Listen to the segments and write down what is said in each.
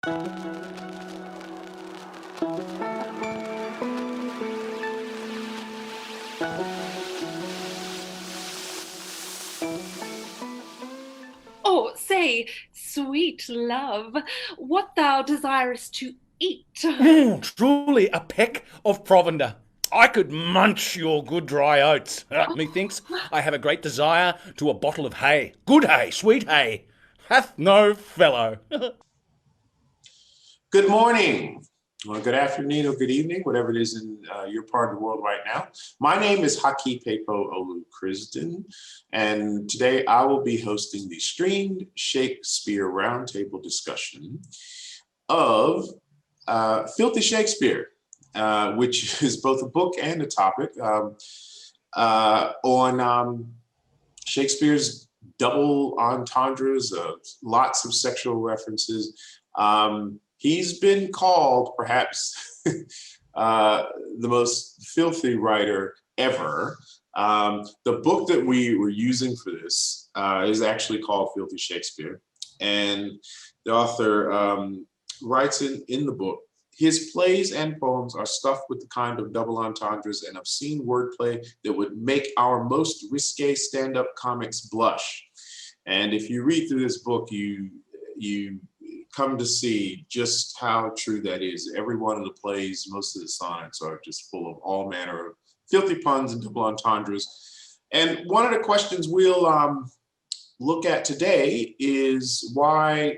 Oh, say, sweet love, what thou desirest to eat. Truly a peck of provender. I could munch your good dry oats. Methinks I have a great desire to a bottle of hay. Good hay, sweet hay. Hath no fellow. Good morning, well, good afternoon, or good evening, whatever it is in your part of the world right now. My name is Haki Pepo Olu Crisden, and today I will be hosting the streamed Shakespeare Roundtable discussion of Filthy Shakespeare, which is both a book and a topic on Shakespeare's double entendres, lots of sexual references. He's been called perhaps the most filthy writer ever. The book that we were using for this is actually called Filthy Shakespeare. And the author writes in the book, his plays and poems are stuffed with the kind of double entendres and obscene wordplay that would make our most risque stand-up comics blush. And if you read through this book, you come to see just how true that is. Every one of the plays, most of the sonnets are just full of all manner of filthy puns and double entendres. And one of the questions we'll look at today is why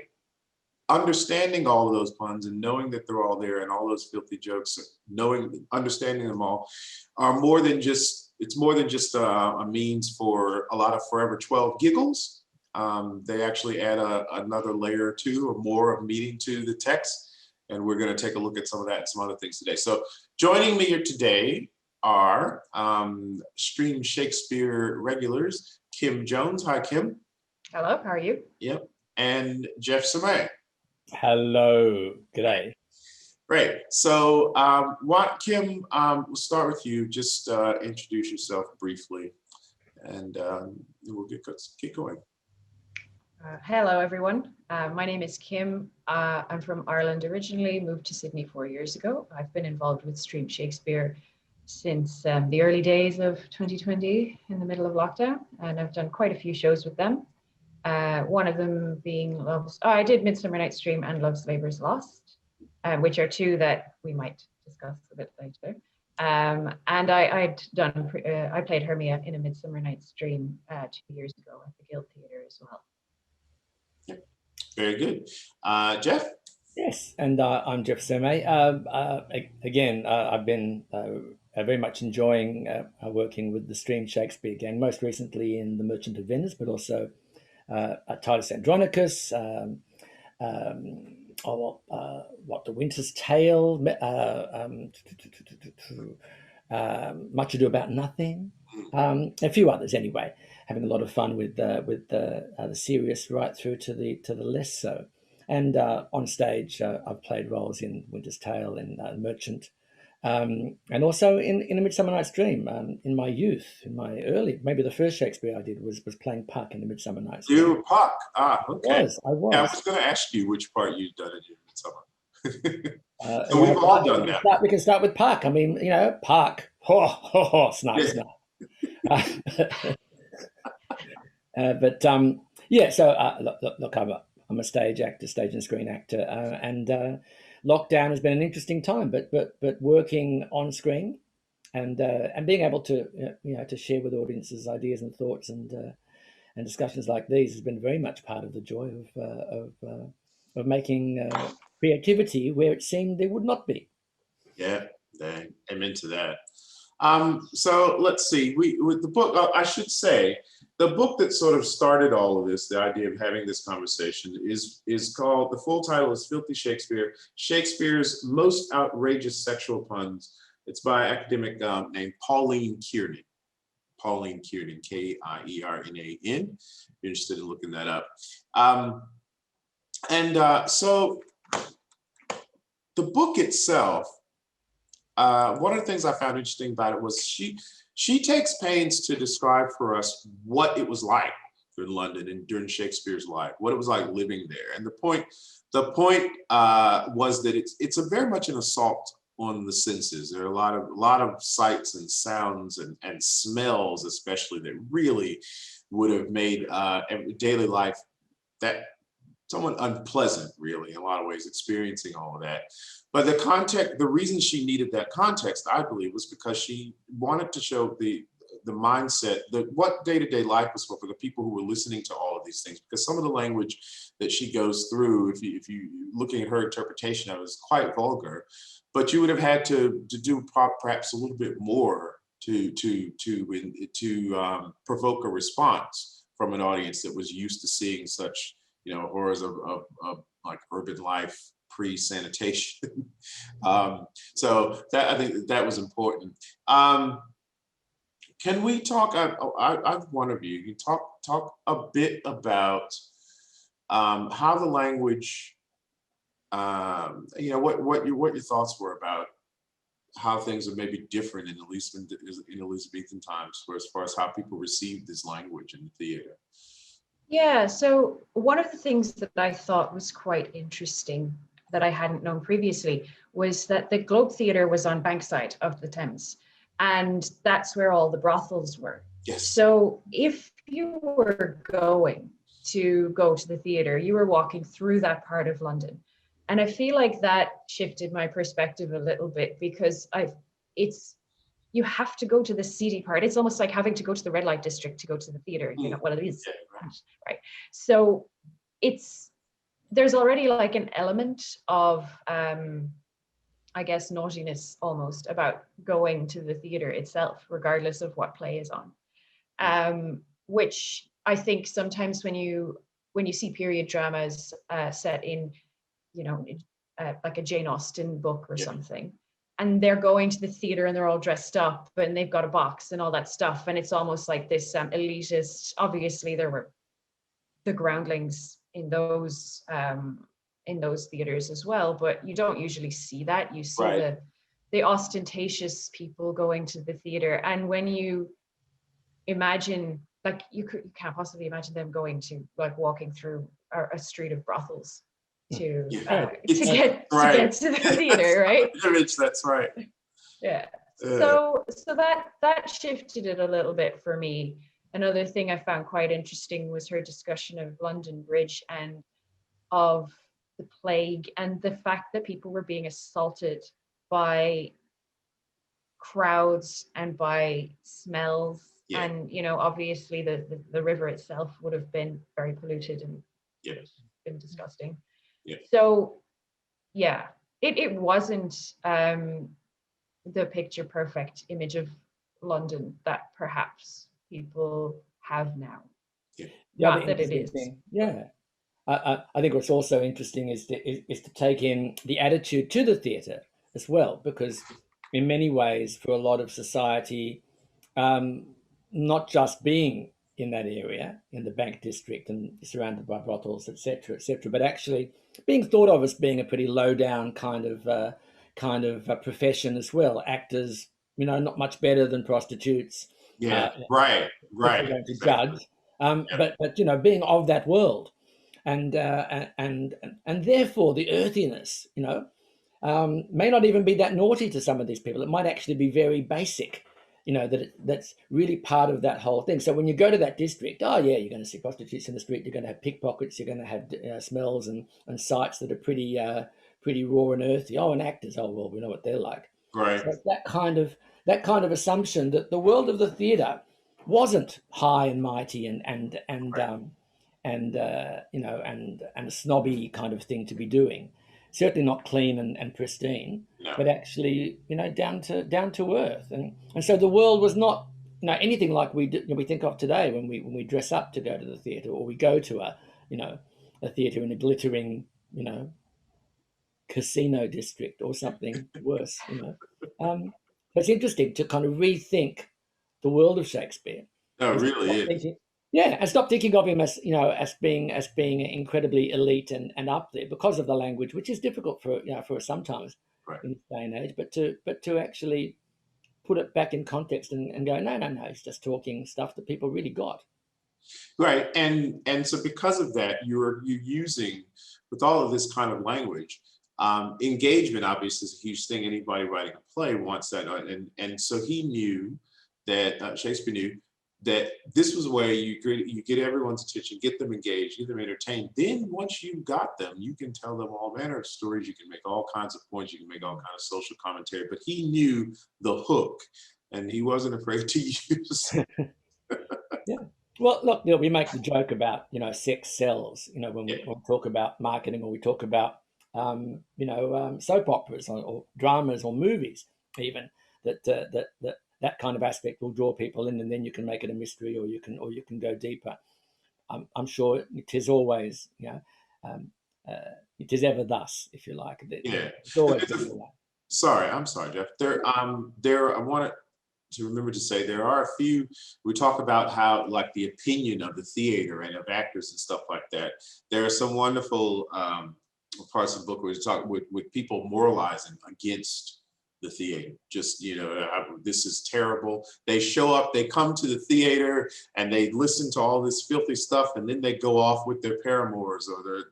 understanding all of those puns and knowing that they're all there and all those filthy jokes, understanding them all, are more than just, it's more than just a means for a lot of Forever 12 giggles. They actually add another layer or two or more of meaning to the text. And we're going to take a look at some of that and some other things today. So joining me here today are Stream Shakespeare regulars, Kim Jones. Hi, Kim. Hello, how are you? Yep. And Geoff Sirmai. Hello, g'day. Great. So Kim, we'll start with you. Just introduce yourself briefly and we'll get going. Hello, everyone. My name is Kim. I'm from Ireland originally, moved to Sydney 4 years ago. I've been involved with Stream Shakespeare since the early days of 2020 in the middle of lockdown, and I've done quite a few shows with them. One of them being I did Midsummer Night's Dream and Love's Labour's Lost, which are two that we might discuss a bit later. And I played Hermia in A Midsummer Night's Dream 2 years ago at the Guild Theatre as well. Very good. Geoff? Yes, and I'm Geoff Sirmai. Again, I've been very much enjoying working with the Stream Shakespeare gang, most recently in The Merchant of Venice, but also at Titus Andronicus, The Winter's Tale, Much Ado About Nothing, a few others anyway. Having a lot of fun with the serious right through to the less so. And on stage, I've played roles in Winter's Tale and Merchant, and also in A Midsummer Night's Dream. In my youth, maybe the first Shakespeare I did was playing Puck in A Midsummer Night's Dream. You were Puck. Okay. I was. Yeah, I was going to ask you which part you'd done in Midsummer. So we've all done that. We can start with Puck. I mean, Puck. Snap. So look, I'm a stage actor, stage and screen actor, and lockdown has been an interesting time. But working on screen and being able to to share with audiences ideas and thoughts and discussions like these has been very much part of the joy of making creativity where it seemed there would not be. Yeah, I'm into that. So let's see. With the book, I should say, the book that sort of started all of this, the idea of having this conversation, is called, the full title is Filthy Shakespeare, Shakespeare's Most Outrageous Sexual Puns. It's by an academic named Pauline Kiernan. Pauline Kiernan, Kiernan. If you're interested in looking that up. So the book itself, one of the things I found interesting about it was she takes pains to describe for us what it was like in London and during Shakespeare's life, what it was like living there. And the the point was that it's a very much an assault on the senses. There are a lot of sights and sounds and smells, especially, that really would have made daily life that somewhat unpleasant, really, in a lot of ways, experiencing all of that. But the reason she needed that context, I believe, was because she wanted to show the mindset, what day-to-day life was for the people who were listening to all of these things. Because some of the language that she goes through, if you looking at her interpretation of it, is quite vulgar. But you would have had to do perhaps a little bit more to provoke a response from an audience that was used to seeing such, horrors of like urban life pre-sanitation. So that, I think that was important. Can we talk? One of you can talk a bit about how the language, what your thoughts were about how things are maybe different in Elizabethan times, as far as how people received this language in the theater. Yeah, so one of the things that I thought was quite interesting that I hadn't known previously was that the Globe Theatre was on Bankside of the Thames, and that's where all the brothels were. Yes. So if you were going to go to the theatre, you were walking through that part of London. And I feel like that shifted my perspective a little bit, because you have to go to the seedy part. It's almost like having to go to the red light district to go to the theater. You know what it is, yeah, right? So there's already like an element of, I guess, naughtiness almost about going to the theater itself, regardless of what play is on. Which I think sometimes when you see period dramas set in, like a Jane Austen book or something, and they're going to the theater and they're all dressed up and they've got a box and all that stuff, and it's almost like this elitist. Obviously there were the groundlings in those theaters as well, but you don't usually see that. You see the ostentatious people going to the theater, and when you imagine, like, you can't possibly imagine them going to, like, walking through a street of brothels to get to the theater, right? That's right. Yeah. So that shifted it a little bit for me. Another thing I found quite interesting was her discussion of London Bridge and of the plague, and the fact that people were being assaulted by crowds and by smells. And obviously the river itself would have been very polluted and been disgusting. So it wasn't the picture perfect image of London that perhaps people have now. Not that it is. I think what's also interesting is to take in the attitude to the theatre as well, because in many ways, for a lot of society, not just being in that area, in the Bank District and surrounded by brothels, etc., but actually being thought of as being a pretty low down kind of profession as well. Actors, not much better than prostitutes. Right. Going to judge, but being of that world, and therefore the earthiness, may not even be that naughty to some of these people. It might actually be very basic. That's really part of that whole thing. So when you go to that district, you're going to see prostitutes in the street. You're going to have pickpockets. You're going to have smells and sights that are pretty raw and earthy. And actors. Well, we know what they're like. Right. So it's that kind of assumption that the world of the theatre wasn't high and mighty and a snobby kind of thing to be doing. Certainly not clean and pristine, but actually, down to earth. And so the world was not, anything like we think of today when we dress up to go to the theatre, or we go to a theatre in a glittering, casino district or something worse. It's interesting to kind of rethink the world of Shakespeare. No, it really is. And stop thinking of him as being incredibly elite and up there because of the language, which is difficult for sometimes in this day and age. But to actually put it back in context and go, no, he's just talking stuff that people really got. Right, and so because of that, you're using with all of this kind of language, engagement obviously is a huge thing. Anybody writing a play wants that, and so he knew that Shakespeare knew that this was a way you get everyone's attention, get them engaged, get them entertained. Then once you've got them, you can tell them all manner of stories. You can make all kinds of points. You can make all kinds of social commentary. But he knew the hook, and he wasn't afraid to use. Yeah. Well, look, we make the joke about, sex sells, when we talk about marketing, or we talk about, soap operas or dramas or movies, even that kind of aspect will draw people in, and then you can make it a mystery, or you can go deeper. I'm sure it is always, it is ever thus, if you like. It's always been that. Sorry, I'm sorry, Geoff. I wanted to remember to say there are a few. We talk about how, like, the opinion of the theater and of actors and stuff like that. There are some wonderful parts of the book where we talk with people moralizing against the theater. Just, this is terrible. They show up, they come to the theater, and they listen to all this filthy stuff, and then they go off with their paramours or their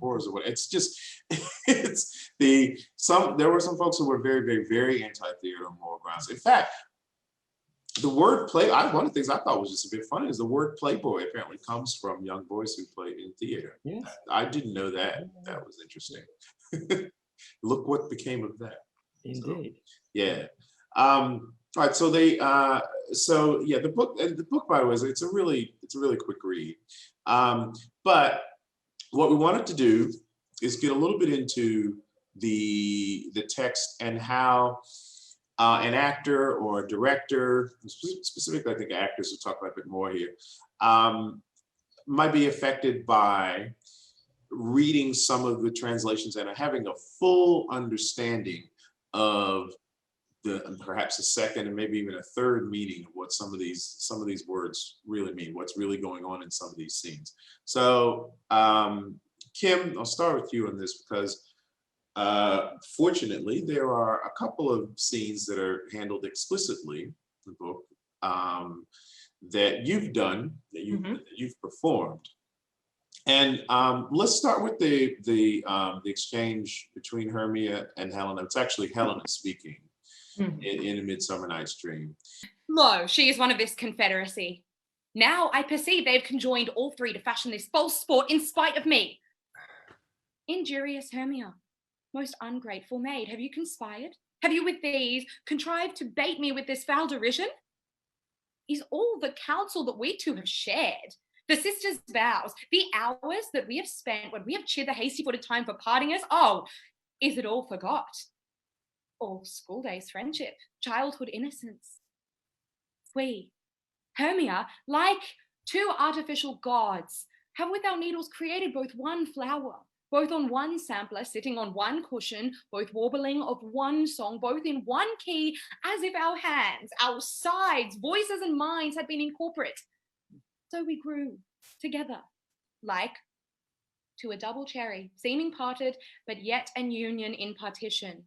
whores or what. It's just, there were some folks who were very, very, very anti-theater on moral grounds. In fact, the word play, one of the things I thought was just a bit funny is the word playboy apparently comes from young boys who played in theater. Yes. I didn't know that. That was interesting. Look what became of that. Indeed. So, yeah. All right. So the book, by the way, it's a really quick read. But what we wanted to do is get a little bit into the text and how an actor or a director, specifically I think actors will talk about a bit more here, might be affected by reading some of the translations and having a full understanding of perhaps a second and maybe even a third meaning of what some of these words really mean, what's really going on in some of these scenes. So Kim, I'll start with you on this because fortunately there are a couple of scenes that are handled explicitly in the book that you've done, that you've performed. And let's start with the exchange between Hermia and Helena. It's actually Helena speaking in A Midsummer Night's Dream. Lo, she is one of this confederacy. Now I perceive they have conjoined all three to fashion this false sport in spite of me. Injurious Hermia, most ungrateful maid, have you conspired? Have you with these contrived to bait me with this foul derision? Is all the counsel that we two have shared, the sisters' vows, the hours that we have spent when we have cheered the hasty-footed time for parting us, is it all forgot? All school days friendship, childhood innocence. We, Hermia, like two artificial gods, have with our needles created both one flower, both on one sampler, sitting on one cushion, both warbling of one song, both in one key, as if our hands, our sides, voices and minds had been incorporate. So we grew together, like to a double cherry, seeming parted, but yet an union in partition.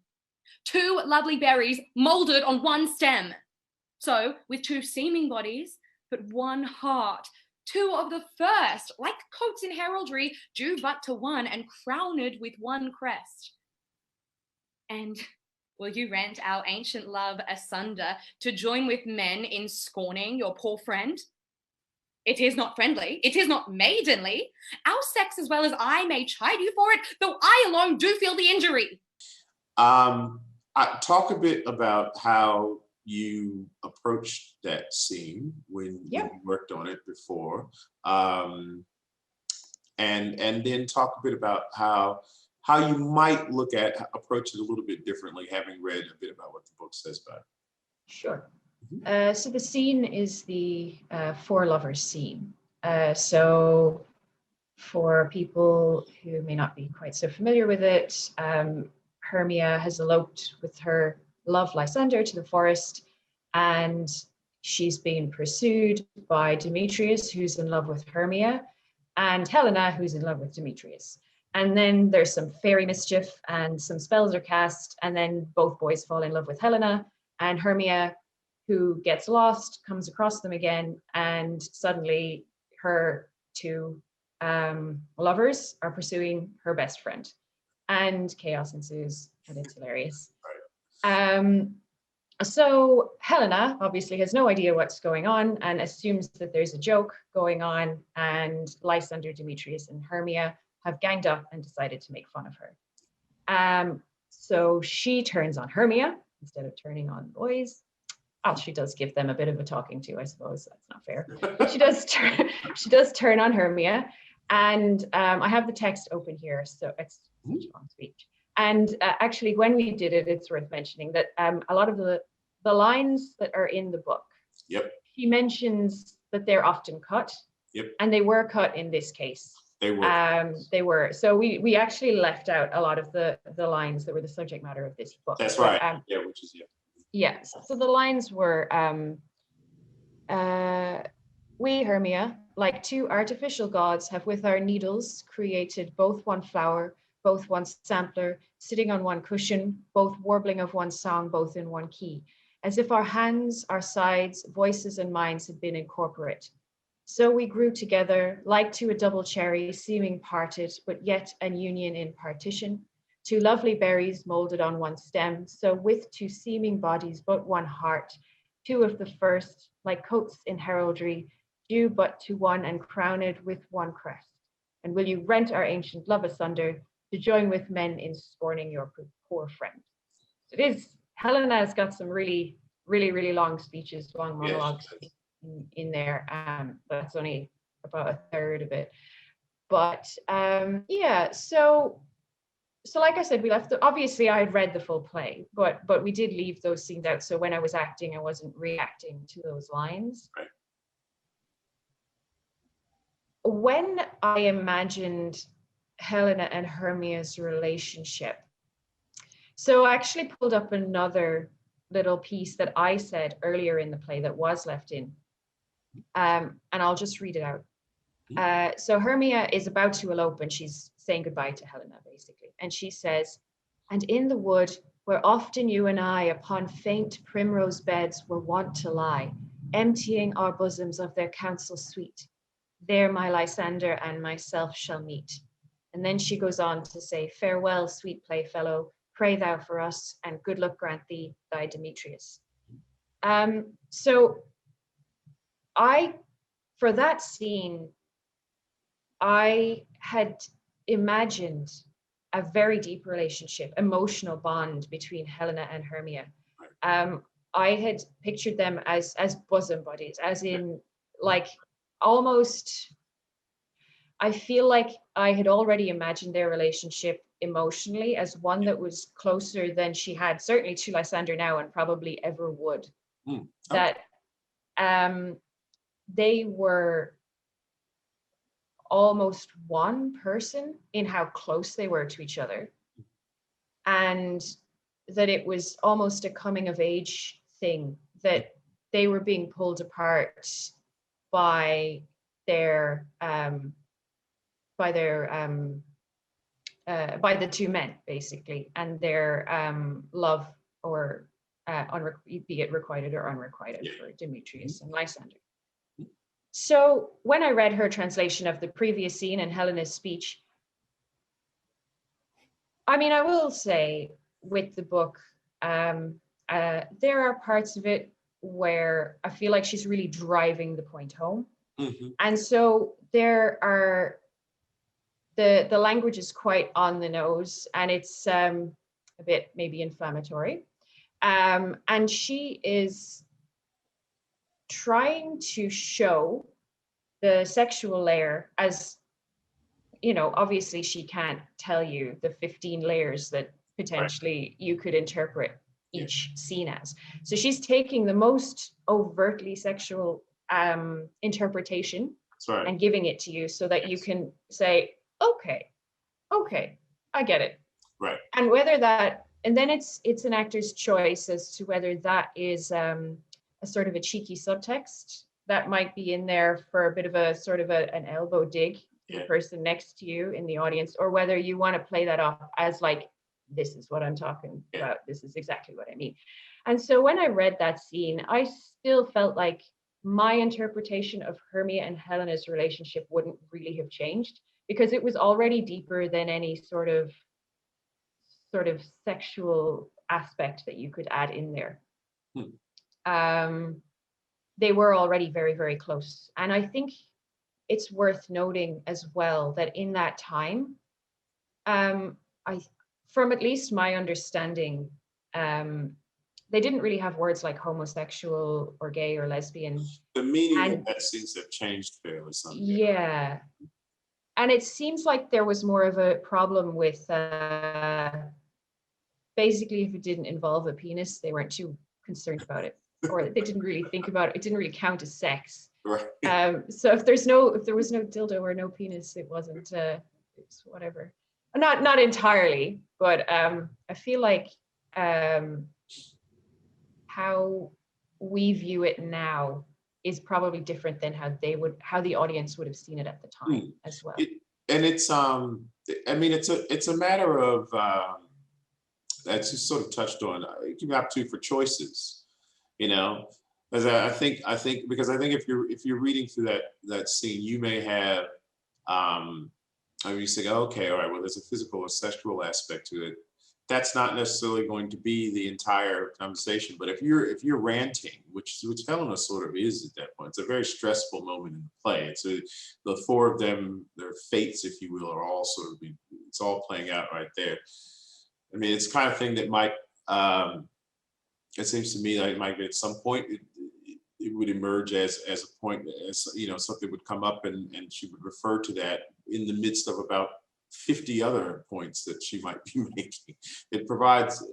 Two lovely berries moulded on one stem. So, with two seeming bodies, but one heart, two of the first, like coats in heraldry, due but to one, and crowned with one crest. And will you rent our ancient love asunder to join with men in scorning your poor friend? It is not friendly, it is not maidenly. Our sex as well as I may chide you for it, though I alone do feel the injury. Talk a bit about how you approached that scene when you worked on it before, and then talk a bit about how you might approach it a little bit differently, having read a bit about what the book says about it. Sure. So the scene is the four lovers scene. So for people who may not be quite so familiar with it, Hermia has eloped with her love Lysander to the forest, and she's being pursued by Demetrius, who's in love with Hermia, and Helena, who's in love with Demetrius. And then there's some fairy mischief and some spells are cast, and then both boys fall in love with Helena, and Hermia, who gets lost, comes across them again, and suddenly her two lovers are pursuing her best friend, and chaos ensues, and it's hilarious. So Helena obviously has no idea what's going on and assumes that there's a joke going on, and Lysander, Demetrius, and Hermia have ganged up and decided to make fun of her. So she turns on Hermia instead of turning on the boys. Oh, she does give them a bit of a talking to, I suppose. That's not fair. But she does turn on Hermia. And I have the text open here, so it's such a long speech. And actually, when we did it, it's worth mentioning that a lot of the lines that are in the book, she mentions that they're often cut. And they were cut in this case. They were. So we actually left out a lot of the lines that were the subject matter of this book. That's right. Yes. So the lines were, we, Hermia, like two artificial gods, have with our needles created both one flower, both one sampler, sitting on one cushion, both warbling of one song, both in one key, as if our hands, our sides, voices, and minds had been incorporate. So we grew together, like to a double cherry, seeming parted, but yet an union in partition. Two lovely berries molded on one stem, so with two seeming bodies, but one heart, two of the first, like coats in heraldry, due but to one and crowned with one crest. And will you rent our ancient love asunder to join with men in scorning your poor friend? It is, Helena has got some really, really, really long speeches, long monologues in there. But that's only about a third of it. But yeah, so like I said, we left, obviously I had read the full play, but we did leave those scenes out. So when I was acting, I wasn't reacting to those lines. Right. When I imagined Helena and Hermia's relationship, so I actually pulled up another little piece that I said earlier in the play that was left in, and I'll just read it out. So Hermia is about to elope and she's saying goodbye to Helena, basically. And she says, and in the wood where often you and I upon faint primrose beds were wont to lie, emptying our bosoms of their counsel sweet, there my Lysander and myself shall meet. And then she goes on to say, farewell, sweet playfellow, pray thou for us, and good luck grant thee, thy Demetrius. So for that scene, I had imagined a very deep relationship, emotional bond between Helena and Hermia. I had pictured them as bosom buddies, as in like almost, I feel like I had already imagined their relationship emotionally as one that was closer than she had certainly to Lysander now and probably ever would. That they were almost one person in how close they were to each other, and that it was almost a coming of age thing, that they were being pulled apart by the two men, basically, and their love, or be it requited or unrequited, for Demetrius and Lysander. So when I read her translation of the previous scene and Helena's speech, I mean, I will say with the book, there are parts of it where I feel like she's really driving the point home. And so there are, the language is quite on the nose, and it's a bit maybe inflammatory. And she is trying to show the sexual layer as, you know, obviously she can't tell you the 15 layers that potentially you could interpret each scene as. So she's taking the most overtly sexual interpretation and giving it to you so that you can say, okay, I get it. Right. And whether that, and then it's an actor's choice as to whether that is a sort of a cheeky subtext that might be in there for a bit of a sort of an elbow dig to the person next to you in the audience, or whether you want to play that off as like, this is what I'm talking about. This is exactly what I mean. And so when I read that scene, I still felt like my interpretation of Hermia and Helena's relationship wouldn't really have changed, because it was already deeper than any sort of sexual aspect that you could add in there. They were already very, very close. And I think it's worth noting as well that in that time, from at least my understanding, they didn't really have words like homosexual or gay or lesbian. The meaning of that seems to have changed fairly some. Yeah. And it seems like there was more of a problem with basically, if it didn't involve a penis, they weren't too concerned about it, or they didn't really think about it. It didn't really count as sex. Right. So if there was no dildo or no penis, it wasn't. It's whatever. Not entirely, but I feel like how we view it now is probably different than how the audience would have seen it at the time as well. It's it's a matter of that's just sort of touched on. It can be up to for choices, As I think because I think if you're reading through that scene, you may have you say, okay, all right, well, there's a physical or sexual aspect to it. That's not necessarily going to be the entire conversation. But if you're ranting, which Helena sort of is at that point, it's a very stressful moment in the play. It's the four of them, their fates, if you will, are all it's all playing out right there. I mean, it's the kind of thing that might, it seems to me like it might be at some point, it would emerge as a point, as something would come up and she would refer to that in the midst of about 50 other points that she might be making. It provides,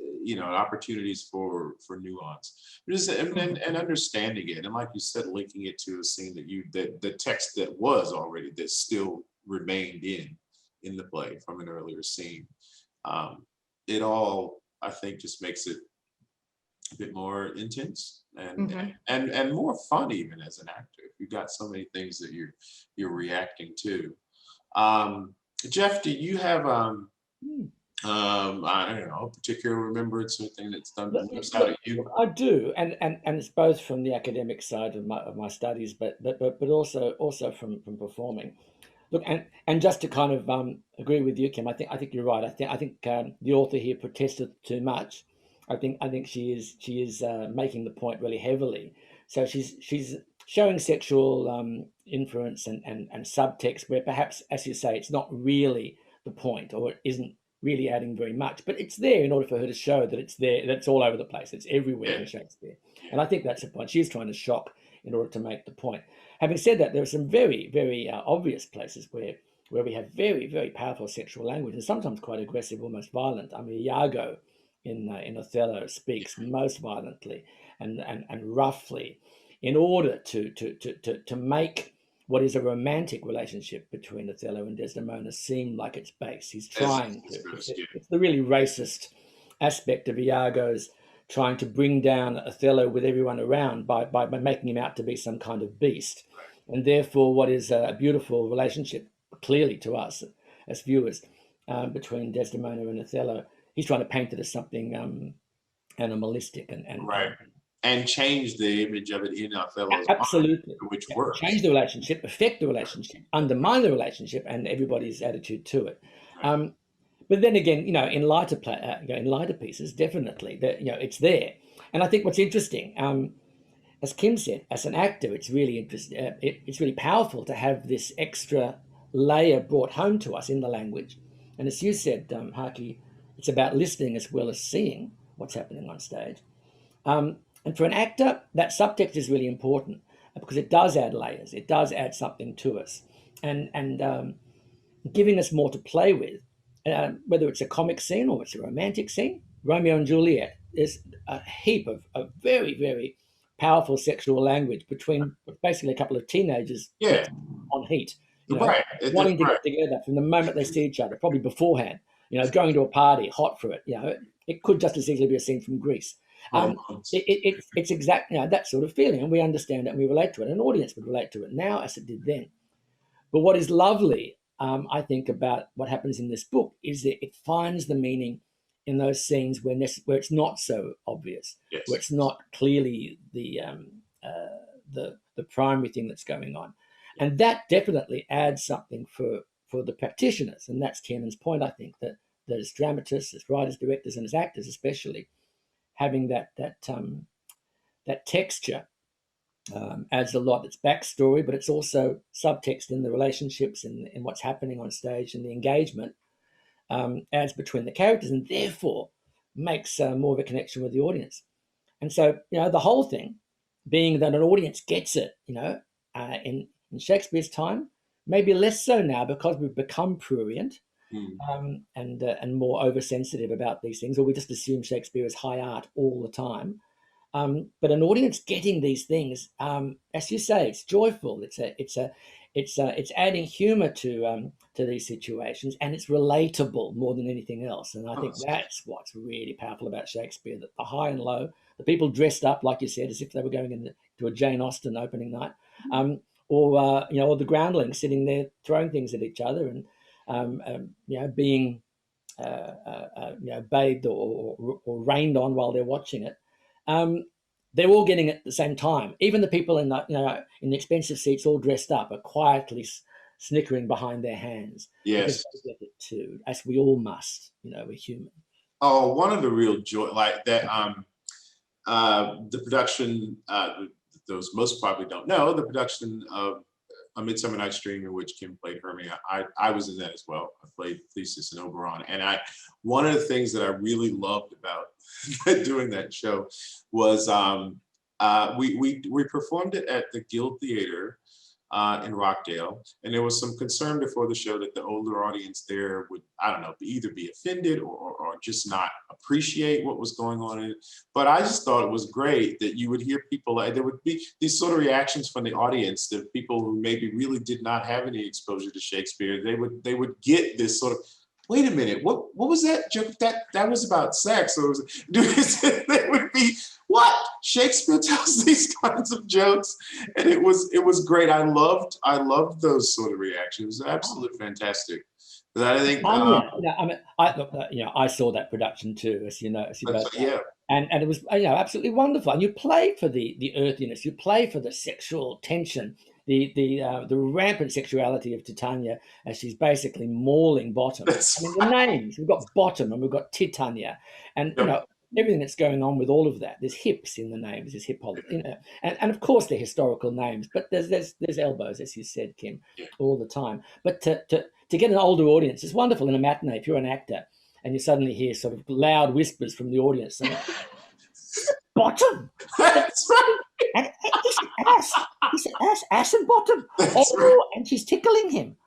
opportunities for nuance, and understanding it, and like you said, linking it to a scene that the text that still remained in the play from an earlier scene. It all, I think, just makes it a bit more intense and more fun, even as an actor. If you've got so many things that you're reacting to. Geoff, do you have I don't know, a particular remembrance or thing that's done most out of you? I do, and it's both from the academic side of my studies, but also from performing. Look, and just to kind of agree with you, Kim, I think you're right. I think the author here protested too much. I think she is making the point really heavily. So she's showing sexual influence and subtext where perhaps, as you say, it's not really the point, or it isn't really adding very much, but it's there in order for her to show that it's there, that it's all over the place, it's everywhere in Shakespeare. And I think that's the point. She's trying to shock in order to make the point. Having said that, there are some very, very obvious places where we have very, very powerful sexual language, and sometimes quite aggressive, almost violent. I mean, Iago in Othello speaks most violently and roughly in order to make what is a romantic relationship between Othello and Desdemona seem like it's base. He's trying to. It's the really racist aspect of Iago's trying to bring down Othello with everyone around by making him out to be some kind of beast. And therefore, what is a beautiful relationship, clearly to us as viewers, between Desdemona and Othello, he's trying to paint it as something animalistic and right. And change the image of it in Othello's absolutely, mind, which works. Change the relationship, affect the relationship, undermine the relationship, and everybody's attitude to it. Right. But then again, in lighter pieces, definitely, it's there. And I think what's interesting, as Kim said, as an actor, it's really interesting. It's really powerful to have this extra layer brought home to us in the language. And as you said, Haki, it's about listening as well as seeing what's happening on stage. And for an actor, that subtext is really important because it does add layers. It does add something to us, and giving us more to play with. Whether it's a comic scene or it's a romantic scene, Romeo and Juliet, there's a heap of very, very powerful sexual language between basically a couple of teenagers on heat, wanting to get together from the moment they see each other, probably beforehand, going to a party, hot for it. It could just as easily be a scene from Greece. It's exactly that sort of feeling, and we understand it and we relate to it. An audience would relate to it now as it did then. But what is lovely, I think, about what happens in this book is that it finds the meaning in those scenes where it's not so obvious, where it's not clearly the the primary thing that's going on. And that definitely adds something for the practitioners. And that's Kiernan's point, I think, that as dramatists, as writers, directors, and as actors especially, having that texture adds a lot. It's backstory, but it's also subtext in the relationships and in what's happening on stage, and the engagement adds between the characters, and therefore makes more of a connection with the audience. And so, the whole thing being that an audience gets it, in Shakespeare's time, maybe less so now because we've become prurient and more oversensitive about these things, or we just assume Shakespeare is high art all the time. But an audience getting these things, as you say, it's joyful. It's adding humour to these situations, and it's relatable more than anything else. And I think that's what's really powerful about Shakespeare: that the high and low, the people dressed up, like you said, as if they were going into a Jane Austen opening night, or the groundlings sitting there throwing things at each other and being bathed or rained on while they're watching it. They're all getting it at the same time. Even the people in the expensive seats, all dressed up, are quietly snickering behind their hands. Yes, because they get it too, as we all must. We're human. Oh, one of the real joy, like that. The production. Those most probably don't know the production of A Midsummer Night's Dream, in which Kim played Hermia. I was in that as well. I played Theseus and Oberon. And one of the things that I really loved about doing that show was we performed it at the Guild Theater in Rockdale. And there was some concern before the show that the older audience there would, I don't know, either be offended or just not appreciate what was going on in it. But I just thought it was great that you would hear people, there would be these sort of reactions from the audience, that people who maybe really did not have any exposure to Shakespeare, they would get this sort of, wait a minute, what was that joke? That was about sex. Or they would be, what? Shakespeare tells these kinds of jokes, and it was great. I loved those sort of reactions. Absolutely fantastic. I think I saw that production too, as you know. Yeah. And it was absolutely wonderful. And you play for the earthiness, you play for the sexual tension, the rampant sexuality of Titania as she's basically mauling Bottom. The names, we've got Bottom and we've got Titania, and everything that's going on with all of that. There's hips in the names, there's hip and of course they're historical names, but there's elbows, as you said, Kim, all the time. But to get an older audience is wonderful in a matinee. If you're an actor and you suddenly hear sort of loud whispers from the audience saying, Bottom! That's right. And he's an ass and Bottom. And she's tickling him.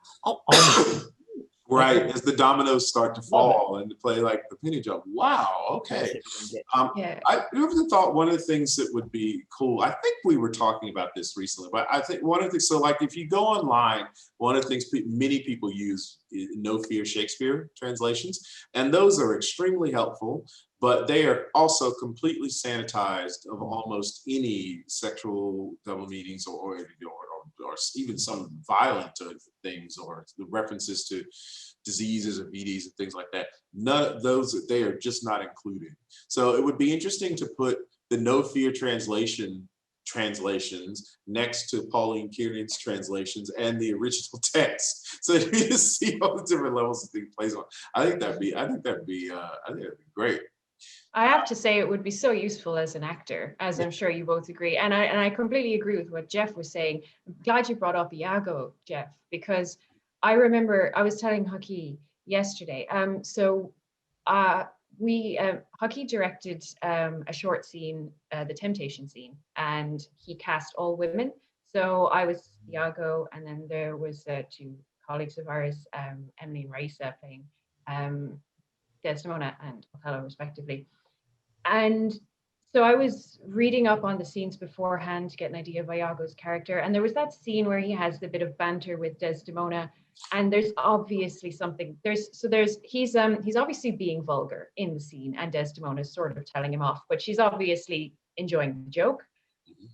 Right, as the dominoes start to fall and to play like the penny drop. Wow, okay. I never thought one of the things that would be cool, I think we were talking about this recently, but I think one of the things, so like if you go online, one of the things many people use is No Fear Shakespeare translations, and those are extremely helpful, but they are also completely sanitized of almost any sexual double meanings or even some violent things, or the references to diseases or VDs and things like that. None of those, they are just not included. So it would be interesting to put the No Fear translations next to Pauline Kiernan's translations and the original text, so that you just see all the different levels of things plays on. I think that'd be great. I have to say it would be so useful as an actor, as I'm sure you both agree. And I completely agree with what Geoff was saying. I'm glad you brought up Iago, Geoff, because I remember I was telling Haki yesterday. Haki directed a short scene, the temptation scene, and he cast all women. So I was Iago, and then there was two colleagues of ours, Emily and Raisa, playing Desdemona and Othello, respectively. And so I was reading up on the scenes beforehand to get an idea of Iago's character. And there was that scene where he has the bit of banter with Desdemona. And there's obviously something, he's obviously being vulgar in the scene, and Desdemona's sort of telling him off, but she's obviously enjoying the joke.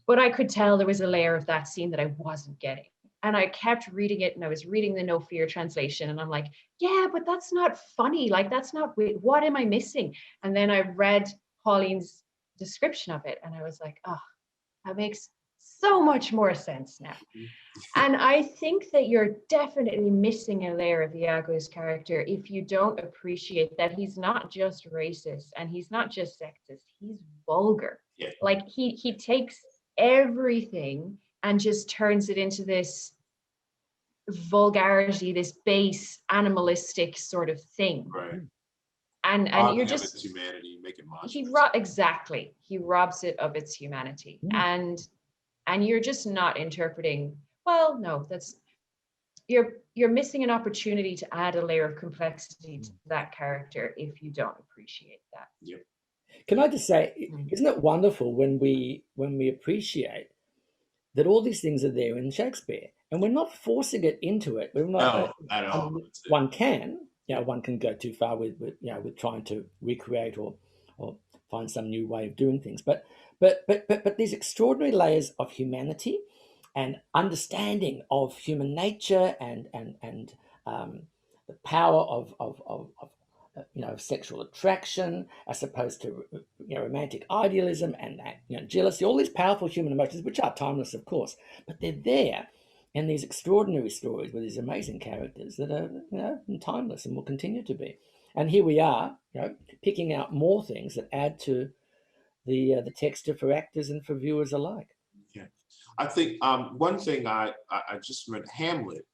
But I could tell there was a layer of that scene that I wasn't getting. And I kept reading it, and I was reading the No Fear translation, and I'm like, yeah, but that's not funny. Like, that's not, what am I missing? And then I read Pauline's description of it, and I was like, oh, that makes so much more sense now. And I think that you're definitely missing a layer of Iago's character if you don't appreciate that he's not just racist and he's not just sexist, he's vulgar. Yeah. Like he takes everything and just turns it into this vulgarity, this base animalistic sort of thing. Right. And you're just humanity, make it monstrous. Exactly. He robs it of its humanity. And you're just not interpreting, well, no, that's you're missing an opportunity to add a layer of complexity to that character if you don't appreciate that. Yep. Can I just say, isn't it wonderful when we appreciate that all these things are there in Shakespeare, and we're not forcing it into it. We're not. No, at all. One can, one can go too far with trying to recreate or find some new way of doing things. But these extraordinary layers of humanity and understanding of human nature and the power of sexual attraction as opposed to romantic idealism and jealousy, all these powerful human emotions, which are timeless, of course, but they're there in these extraordinary stories with these amazing characters that are timeless and will continue to be. And here we are, picking out more things that add to the texture for actors and for viewers alike. Yeah, I think one thing I just read, Hamlet.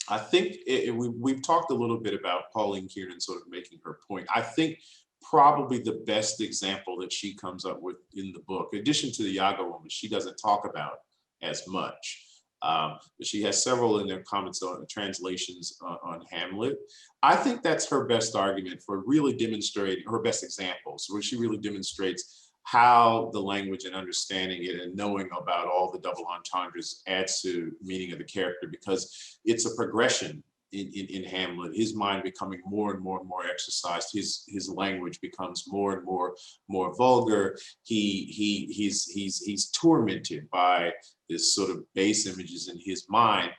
I think we've talked a little bit about Pauline Kiernan sort of making her point. I think probably the best example that she comes up with in the book, in addition to the Iago woman, she doesn't talk about as much. But she has several in their comments on the translations on Hamlet. I think that's her best argument for really demonstrating, her best examples, where she really demonstrates how the language and understanding it and knowing about all the double entendres adds to meaning of the character, because it's a progression in Hamlet. His mind becoming more and more and more exercised. His language becomes more and more vulgar. He's tormented by this sort of base images in his mind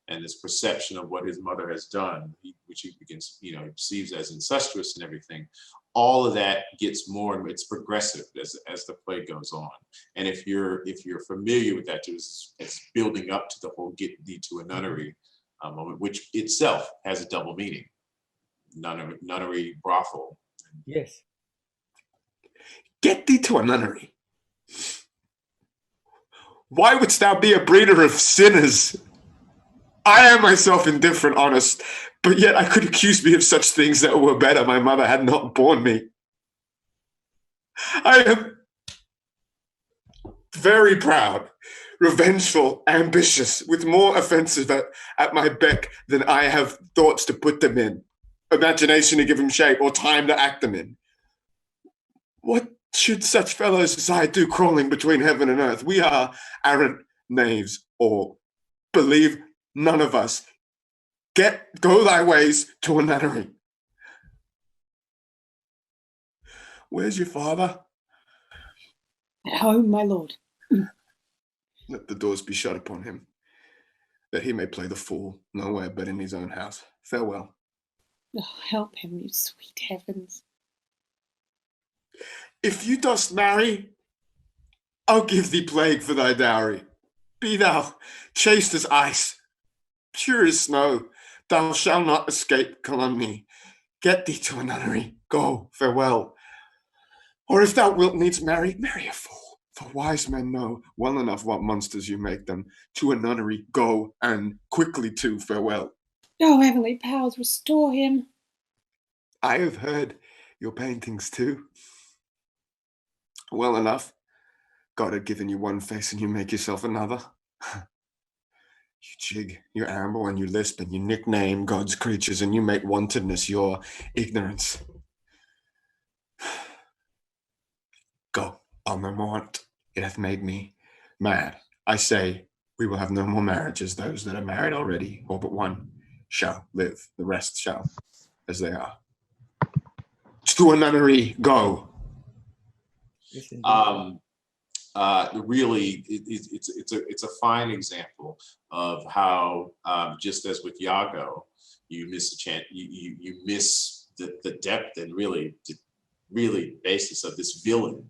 and this perception of what his mother has done, which he begins, perceives as incestuous and everything. All of that gets more and it's progressive as the play goes on. And if you're familiar with that, it's building up to the whole get thee to a nunnery moment, which itself has a double meaning. Nunnery, brothel. Yes. Get thee to a nunnery. Why wouldst thou be a breeder of sinners? I am myself indifferent, honest, but yet I could accuse me of such things that were better my mother had not borne me. I am very proud, revengeful, ambitious, with more offences at my beck than I have thoughts to put them in, imagination to give them shape, or time to act them in. What should such fellows as I do crawling between heaven and earth? We are arrant knaves all. Believe none of us. Go thy ways to a nunnery. Where's your father? At home, my lord. Let the doors be shut upon him, that he may play the fool nowhere but in his own house. Farewell. Oh, help him, you sweet heavens. If you dost marry, I'll give thee plague for thy dowry. Be thou chaste as ice, pure as snow, thou shalt not escape calumny. Get thee to a nunnery, go, farewell. Or if thou wilt needs marry, marry a fool. For wise men know well enough what monsters you make them. To a nunnery, go, and quickly too, farewell. Oh, heavenly powers, restore him. I have heard your paintings too. Well enough. God had given you one face and you make yourself another. You jig, you amble, and you lisp, and you nickname God's creatures, and you make wantonness your ignorance. Go, I'll no more want. It hath made me mad. I say, we will have no more marriages. Those that are married already, all but one, shall live. The rest shall, as they are. To a nunnery, go. Really, it's a fine example of how, just as with Iago, you miss a chance, you miss the depth and really basis of this villain.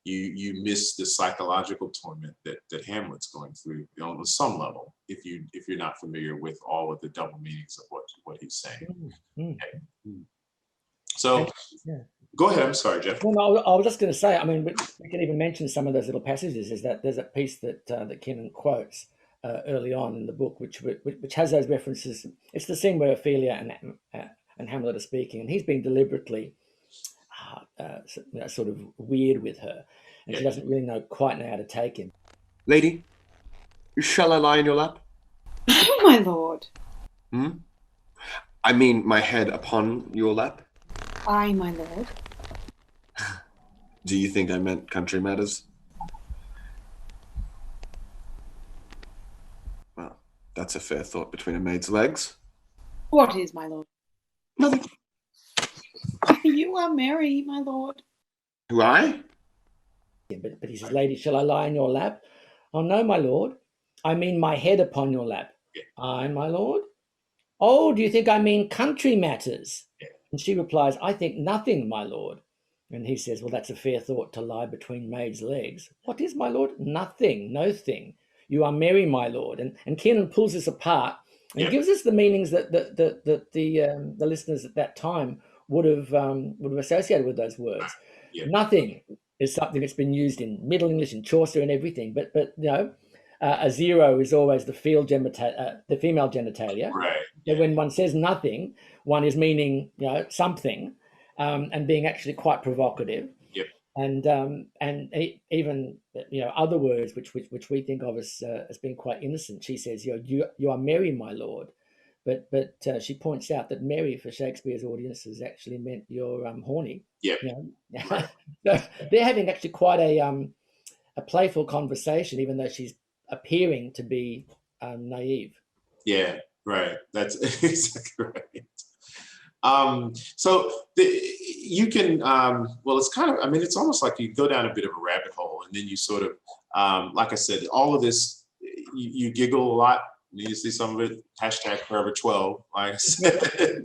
you miss the psychological torment that Hamlet's going through, you know, on some level, if you're not familiar with all of the double meanings of what he's saying. Okay. So go ahead. I'm sorry, Geoff. Well, no, I was just going to say, I mean, we can even mention some of those little passages. Is that there's a piece that Kiernan quotes early on in the book, which has those references. It's the scene where Ophelia and Hamlet are speaking, and he's being deliberately sort of weird with her, and she doesn't really quite know how to take him. Lady, shall I lie in your lap? Oh, my lord. I mean, my head upon your lap. Aye, my lord. Do you think I meant country matters? Well, that's a fair thought between a maid's legs. What is, my lord? Nothing. You are merry, my lord. Who, I? But he says, lady, shall I lie in your lap? Oh, no, my lord. I mean my head upon your lap. Aye, my lord. Oh, do you think I mean country matters? And she replies, I think nothing, my lord. And he says, well, that's a fair thought to lie between maids' legs. What is, my lord? Nothing, no thing. You are merry, my lord. And Kiernan pulls this apart and gives us the meanings that the listeners at that time would have associated with those words. Nothing is something that's been used in Middle English and Chaucer and everything, but you know, a zero is always the female genitalia. Right. So when one says nothing, one is meaning, you know, something, and being actually quite provocative. Yep. And even, you know, other words which we think of as being quite innocent. She says, you are merry, my lord, but she points out that merry for Shakespeare's audiences actually meant you're horny. Yeah. You know? So they're having actually quite a playful conversation, even though she's appearing to be naive. Yeah, right. That's exactly right. So you can, well, it's kind of, I mean, it's almost like you go down a bit of a rabbit hole, and then you sort of, like I said, all of this, you giggle a lot. You see some of it, hashtag Forever 12, like I said.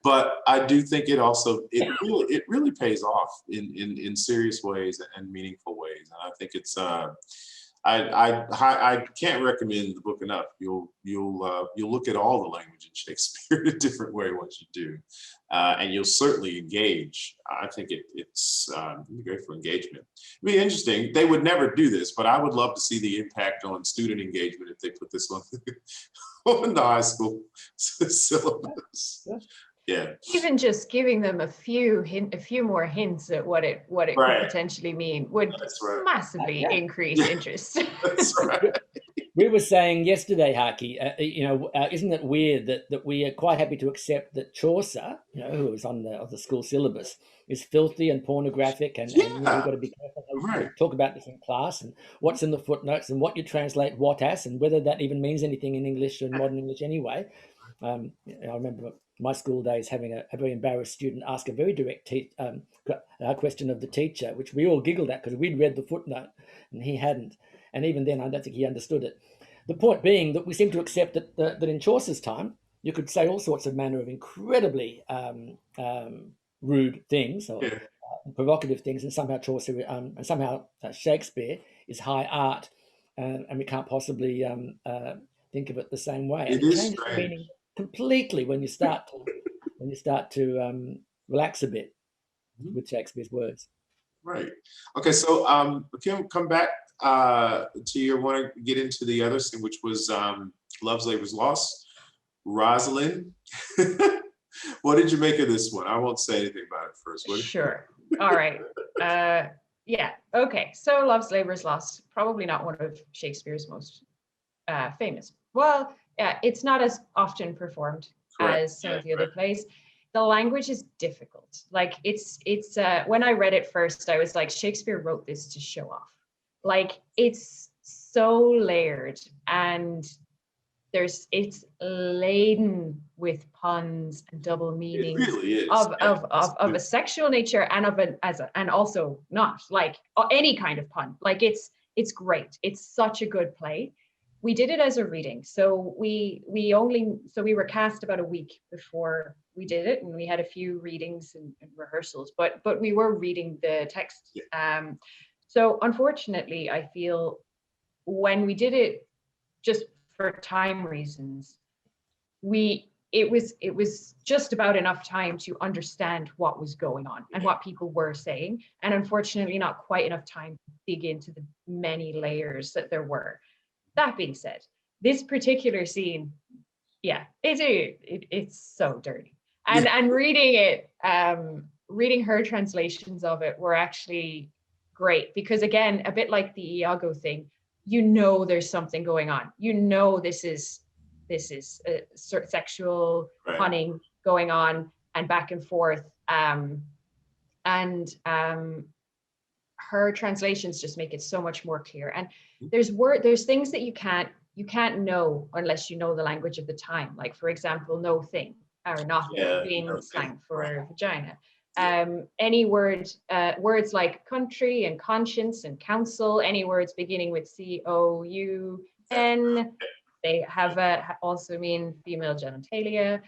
But I do think it really pays off in serious ways and meaningful ways. And I think it's I can't recommend the book enough. You'll look at all the language in Shakespeare in a different way once you do, and you'll certainly engage. I think it's great for engagement. It'd be interesting. They would never do this, but I would love to see the impact on student engagement if they put this on the high school syllabus. Yeah. Even just giving them a few more hints at what it Right. could potentially mean would massively increase interest. That's right. We were saying yesterday, Haki, isn't it weird that we are quite happy to accept that Chaucer, you know, who was on the school syllabus, is filthy and pornographic, and you know, we've got to be careful how we talk about this in class, and what's in the footnotes, and what you translate what as, and whether that even means anything in English or in modern English anyway. I remember my school days having a very embarrassed student ask a very direct question of the teacher, which we all giggled at because we'd read the footnote and he hadn't. And even then, I don't think he understood it. The point being that we seem to accept that in Chaucer's time, you could say all sorts of manner of incredibly rude things or provocative things, and somehow Shakespeare is high art, and we can't possibly think of it the same way. It is strange. Meaning completely when you start to relax a bit with Shakespeare's words. Right. Okay. So Kim, come back to your want to get into the other scene, which was Love's Labour's Lost. Rosalind. What did you make of this one? I won't say anything about it first. Sure. All right. Yeah. Okay. So Love's Labour's Lost. Probably not one of Shakespeare's most famous. Well, it's not as often performed as some of the other plays. The language is difficult. Like it's when I read it first, I was like, Shakespeare wrote this to show off. Like it's so layered, and it's laden with puns and double meanings. It really is. of a sexual nature and also not like any kind of pun. Like it's great. It's such a good play. We did it as a reading. So we were cast about a week before we did it, and we had a few readings and rehearsals, but we were reading the text. So unfortunately, I feel when we did it just for time reasons, it was just about enough time to understand what was going on and what people were saying, and unfortunately not quite enough time to dig into the many layers that there were. That being said, this particular scene, yeah, it's so dirty. And reading it, reading her translations of it were actually great, because again, a bit like the Iago thing, there's something going on. This is sort of sexual punning going on and back and forth. Her translations just make it so much more clear. And there's things that you can't know unless you know the language of the time. Like, for example, no thing or nothing being slang for vagina. Any words like country and conscience and council, any words beginning with COUN, they have also mean female genitalia,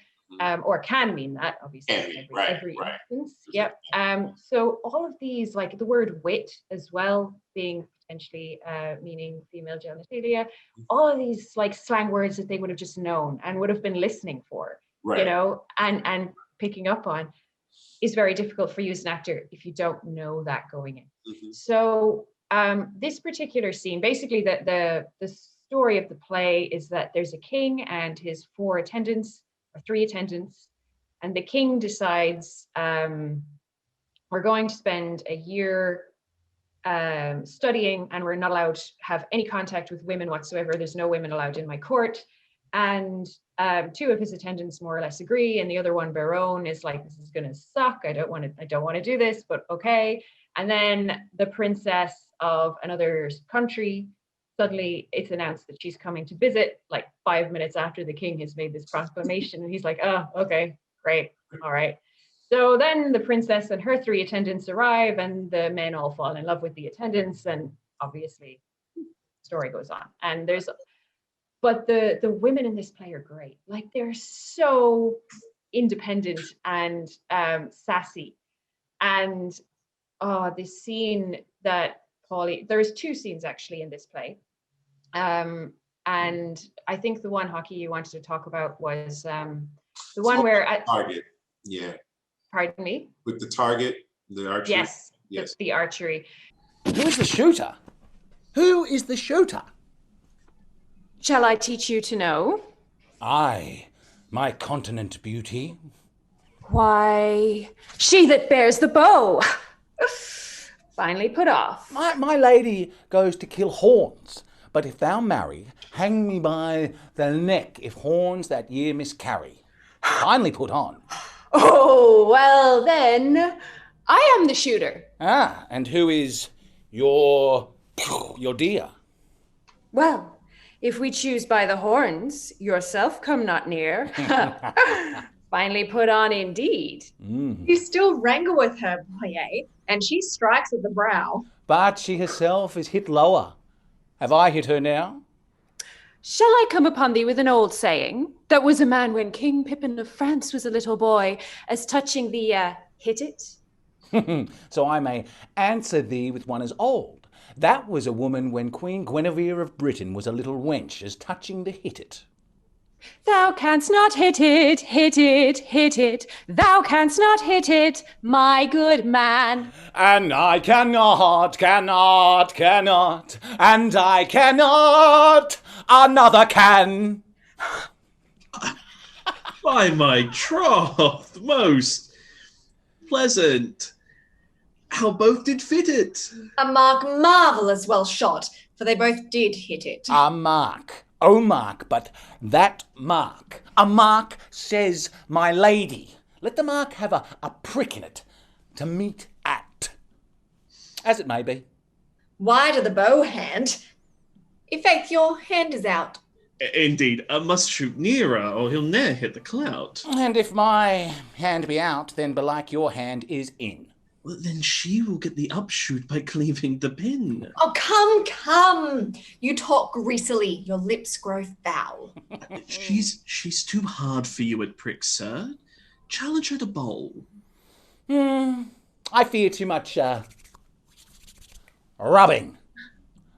or can mean that, obviously, every instance. Yep. So all of these, like the word wit as well, being potentially meaning female genitalia, all of these like slang words that they would have just known and would have been listening for, and picking up on, is very difficult for you as an actor if you don't know that going in. So this particular scene, basically the story of the play is that there's a king and his 3 attendants, and the king decides, we're going to spend a year studying, and we're not allowed to have any contact with women whatsoever. There's no women allowed in my court. And 2 of his attendants more or less agree, and the other one, Baron, is like, this is gonna suck. I don't want to do this, but okay. And then the princess of another country, suddenly it's announced that she's coming to visit, like 5 minutes after the king has made this proclamation, and he's like, oh, okay, great, all right. So then the princess and her 3 attendants arrive, and the men all fall in love with the attendants, and obviously the story goes on. And but the women in this play are great. Like, they're so independent and sassy. And this scene that Pauline, there's 2 scenes actually in this play. And I think the one, Haki, you wanted to talk about was the one where target. Yeah. Pardon me? With the target, the archery. Yes. The archery. Who's the shooter? Who is the shooter? Shall I teach you to know? Aye, my continent beauty. Why, she that bears the bow. Finally put off. My lady goes to kill horns, but if thou marry, hang me by the neck if horns that year miscarry. Finally put on. Oh, well then, I am the shooter. Ah, and who is your dear? Well, if we choose by the horns, yourself come not near. Finally put on indeed. You still wrangle with her, Boyer, and she strikes at the brow. But she herself is hit lower. Have I hit her now? Shall I come upon thee with an old saying, that was a man when King Pippin of France was a little boy, as touching the hit it? So I may answer thee with one as old. That was a woman when Queen Guinevere of Britain was a little wench, as touching the hit it. Thou canst not hit it, hit it, hit it. Thou canst not hit it, my good man. And I cannot, and I cannot, another can. By my troth, most pleasant. How both did fit it. A mark marvellous well shot, for they both did hit it. A mark, oh mark, but that mark. A mark, says my lady. Let the mark have a prick in it, to meet at. As it may be. Wide of the bow hand. I' faith, your hand is out. Indeed, I must shoot nearer, or he'll ne'er hit the clout. And if my hand be out, then belike your hand is in. Well, then she will get the upshoot by cleaving the pin. Oh, come. You talk greasily. Your lips grow foul. She's too hard for you at pricks, sir. Challenge her to bowl. I fear too much rubbing.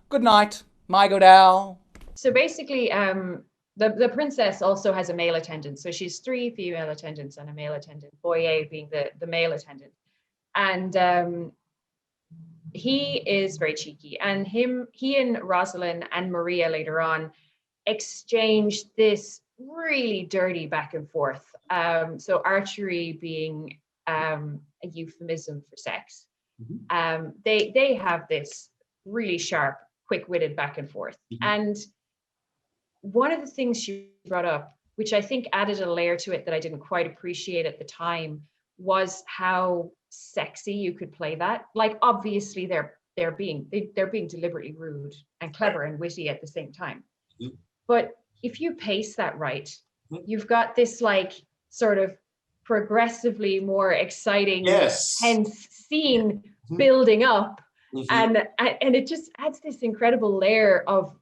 Good night, my good owl. So basically, the princess also has a male attendant. So she's 3 female attendants and a male attendant, Boyer being the male attendant. And he is very cheeky. And he and Rosalind and Maria later on exchanged this really dirty back and forth. So archery being a euphemism for sex. They have this really sharp, quick-witted back and forth. And one of the things she brought up, which I think added a layer to it that I didn't quite appreciate at the time, was how sexy you could play that. Like, obviously they're being deliberately rude and clever and witty at the same time. But if you pace that right, you've got this like sort of progressively more exciting, tense scene building up. And it just adds this incredible layer of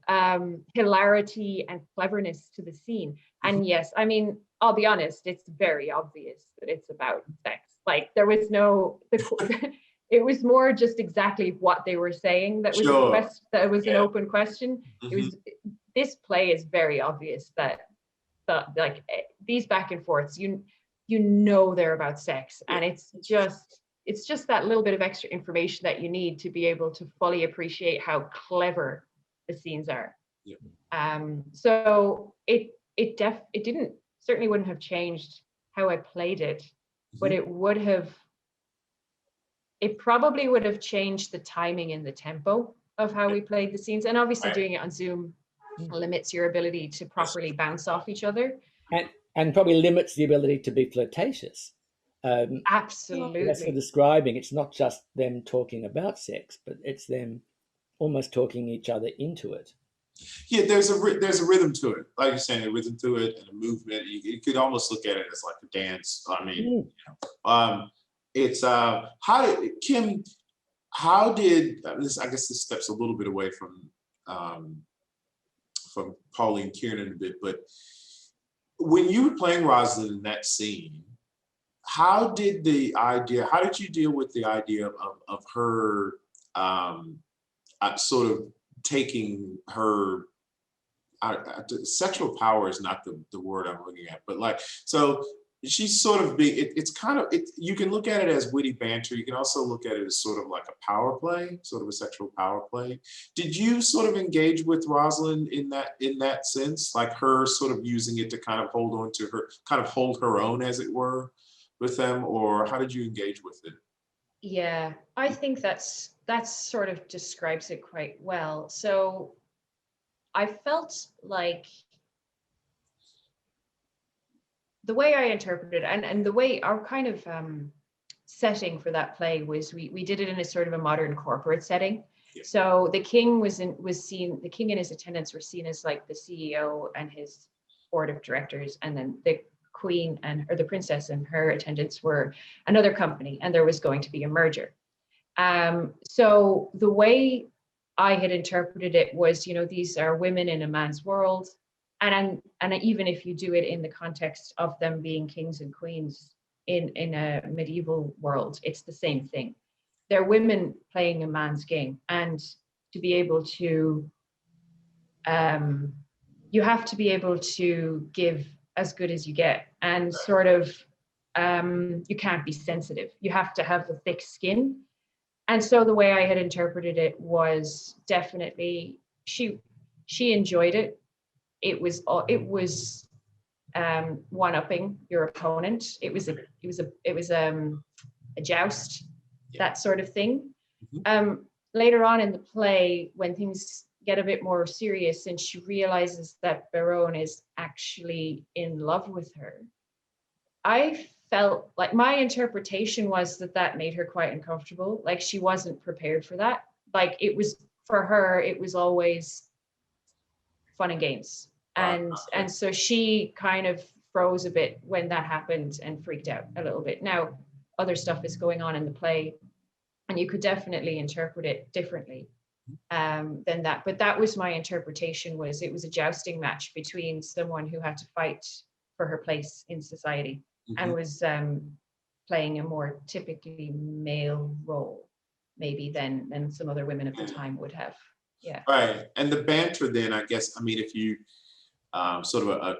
hilarity and cleverness to the scene. And yes, I mean, I'll be honest, it's very obvious that it's about sex. Like, there was no, it was more just exactly what they were saying that was that was an open question. It was, this play is very obvious that like these back and forths, you know they're about sex, and it's just that little bit of extra information that you need to be able to fully appreciate how clever the scenes are. So it certainly wouldn't have changed how I played it, but it probably would have changed the timing and the tempo of how we played the scenes. And obviously doing it on Zoom limits your ability to properly bounce off each other. And probably limits the ability to be flirtatious. Absolutely. That's for describing. It's not just them talking about sex, but it's them almost talking each other into it. Yeah, there's a rhythm to it. Like you're saying, a rhythm to it and a movement. You could almost look at it as like a dance. I mean, it's how did this? I guess this steps a little bit away from Pauline Kiernan a bit, but when you were playing Rosalind in that scene, how did you deal with the idea of her sort of taking her sexual power is not the word I'm looking at, but like, so she's sort of you can look at it as witty banter. You can also look at it as sort of like a power play, sort of a sexual power play. Did you sort of engage with Rosalind in that sense, like her sort of using it to kind of hold her own, as it were, with them, or how did you engage with it? Yeah, I think that's sort of describes it quite well. So I felt like the way I interpreted it, and the way our kind of setting for that play was we did it in a sort of a modern corporate setting. So the king the king and his attendants were seen as like the CEO and his board of directors, and then the queen or the princess and her attendants were another company, and there was going to be a merger. So the way I had interpreted it was, these are women in a man's world. And even if you do it in the context of them being kings and queens in a medieval world, it's the same thing. They're women playing a man's game, and to be able to, you have to be able to give as good as you get, and sort of, you can't be sensitive. You have to have the thick skin. And so the way I had interpreted it was definitely she enjoyed it. It was one-upping your opponent. It was a joust, that sort of thing. Later on in the play, when things get a bit more serious and she realizes that Baron is actually in love with her, I felt like my interpretation was that made her quite uncomfortable. Like, she wasn't prepared for that. Like, it was, for her, it was always fun and games. And so she kind of froze a bit when that happened and freaked out a little bit. Now, other stuff is going on in the play, and you could definitely interpret it differently than that. But that was my interpretation, was it was a jousting match between someone who had to fight for her place in society and was playing a more typically male role. maybe than some other women of the time would have. Yeah. Right. And the banter then, I guess, I mean, if you sort of a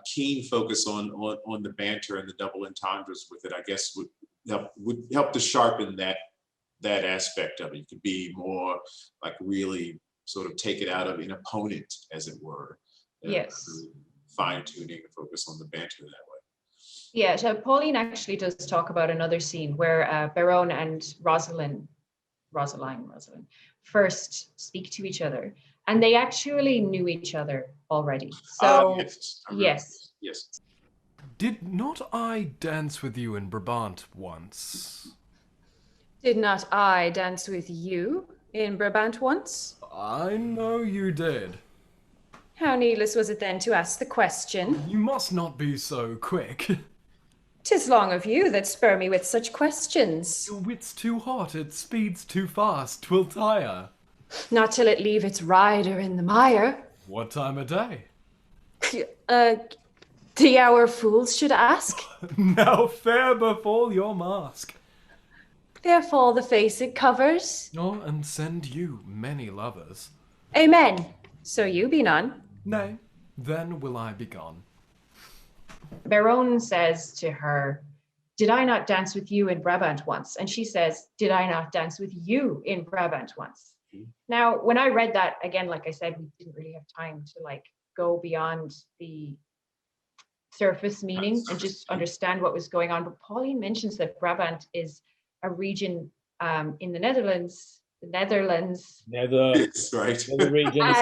keen focus on the banter and the double entendres with it, I guess would help to sharpen that aspect of it. You could be more like really sort of take it out of an opponent, as it were. Yes. Really fine tuning and focus on the banter that way. Yeah, so Pauline actually does talk about another scene where Baron and Rosalind first speak to each other, and they actually knew each other already. So yes. Did not I dance with you in Brabant once? Did not I dance with you in Brabant once? I know you did. How needless was it then to ask the question? You must not be so quick. 'Tis long of you that spur me with such questions. Your wit's too hot, it speeds too fast, 'twill tire. Not till it leave its rider in the mire. What time of day? The hour fools should ask. Now fair befall your mask. Therefore the face it covers. Oh, and send you many lovers. Amen. So you be none. Nay, then will I be gone. Baron says to her, did I not dance with you in Brabant once? And she says, did I not dance with you in Brabant once? Now, when I read that, again, like I said, we didn't really have time to like go beyond the surface meaning and just understand what was going on. But Pauline mentions that Brabant is a region in the Netherlands. Nether right. regions.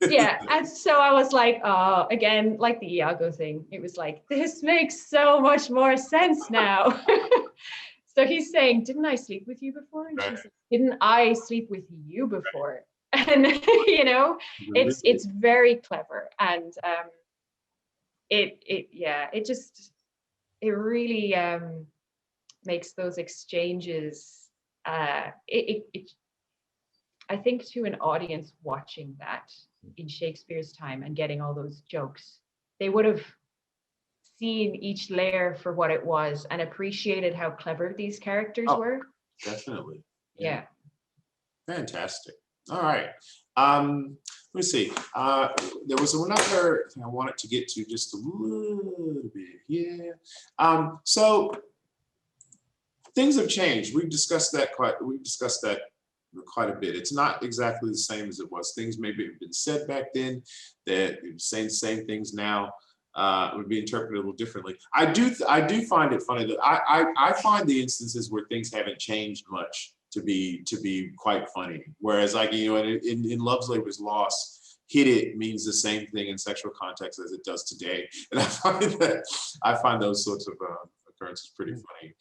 Yeah, and so I was like, oh, again, like the Iago thing. It was like, this makes so much more sense now. So he's saying, didn't I sleep with you before? And she said, didn't I sleep with you before? And you know, it's very clever, and it really makes those exchanges. I think to an audience watching that in Shakespeare's time and getting all those jokes, they would have seen each layer for what it was and appreciated how clever these characters were. Definitely. Yeah. Fantastic. All right. Let me see. There was another thing I wanted to get to just a little bit. Yeah. So things have changed. We've discussed that quite a bit. It's not exactly the same as it was. Things maybe have been said back then that saying the same things now would be interpreted a little differently. I do find it funny that I find the instances where things haven't changed much to be quite funny. Whereas, like, you know, in Love's Labor's Lost, hit it means the same thing in sexual context as it does today, and I find those sorts of occurrences pretty funny.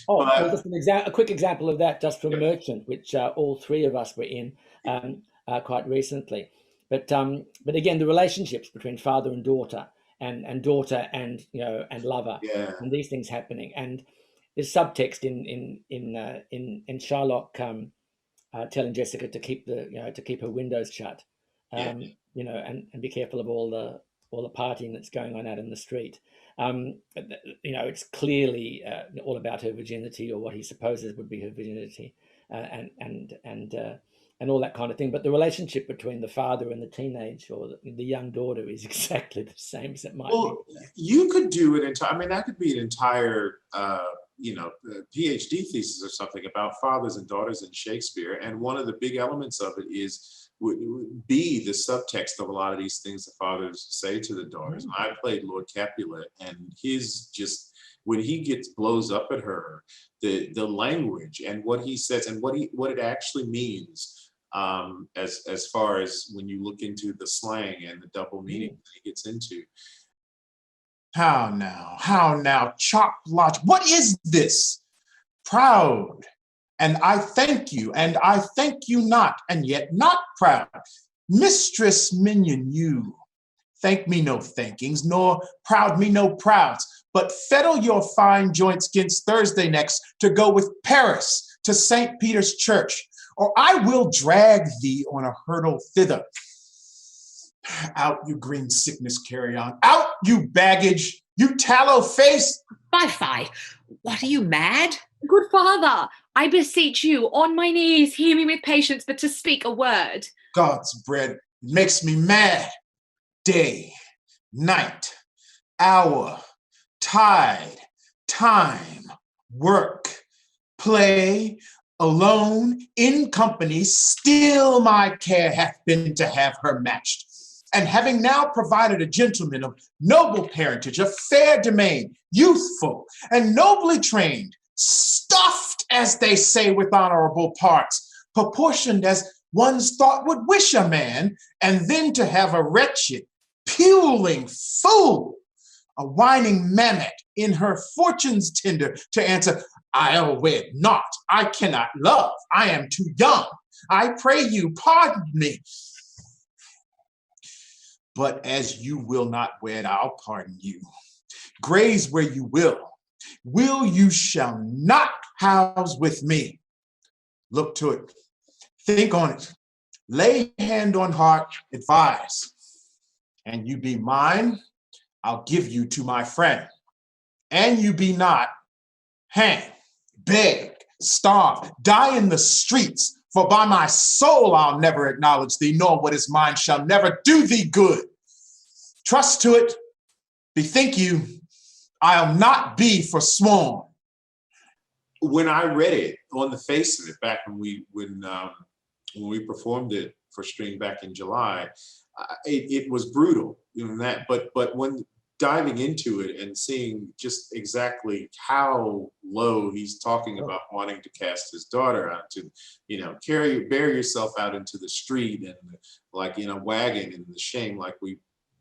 Well, just a quick example of that, just from Merchant, which all three of us were in quite recently. But again, the relationships between father and daughter, and daughter and and lover, and these things happening, and there's subtext in Shylock telling Jessica to keep her windows shut, and be careful of all the partying that's going on out in the street. It's clearly all about her virginity, or what he supposes would be her virginity, and all that kind of thing. But the relationship between the father and the teenage or the young daughter is exactly the same as it might be. You could do it that could be an entire PhD thesis or something about fathers and daughters in Shakespeare. And one of the big elements of it would be the subtext of a lot of these things the fathers say to the daughters. And I played Lord Capulet, and his just, when he blows up at her, the language and what he says and what it actually means, as far as when you look into the slang and the double meaning that he gets into. How now, chop lot, what is this? Proud, and I thank you, and I thank you not, and yet not proud. Mistress minion, you thank me no thankings, nor proud me no prouds, but fettle your fine joints 'gainst Thursday next to go with Paris to St. Peter's Church, or I will drag thee on a hurdle thither. Out, you green sickness carry-on. Out, you baggage, you tallow face. Fie, what are you, mad? Good father, I beseech you, on my knees, hear me with patience, but to speak a word. God's bread makes me mad. Day, night, hour, tide, time, work, play, alone, in company, still my care hath been to have her matched. And having now provided a gentleman of noble parentage, of fair domain, youthful and nobly trained, stuffed, as they say, with honorable parts, proportioned as one's thought would wish a man, and then to have a wretched, puling fool, a whining mammet in her fortune's tender, to answer, I'll wed not, I cannot love, I am too young, I pray you pardon me. But as you will not wed, I'll pardon you. Graze where you will you shall not house with me. Look to it, think on it, lay hand on heart, advise. And you be mine, I'll give you to my friend. And you be not, hang, beg, starve, die in the streets, for by my soul I'll never acknowledge thee, nor what is mine shall never do thee good. Trust to it, bethink you, I'll not be forsworn. When I read it, on the face of it, back when we performed it for Stream back in July, it was brutal, that. But when diving into it and seeing just exactly how low he's talking about wanting to cast his daughter out to, bear yourself out into the street and like in a wagon and the shame, like we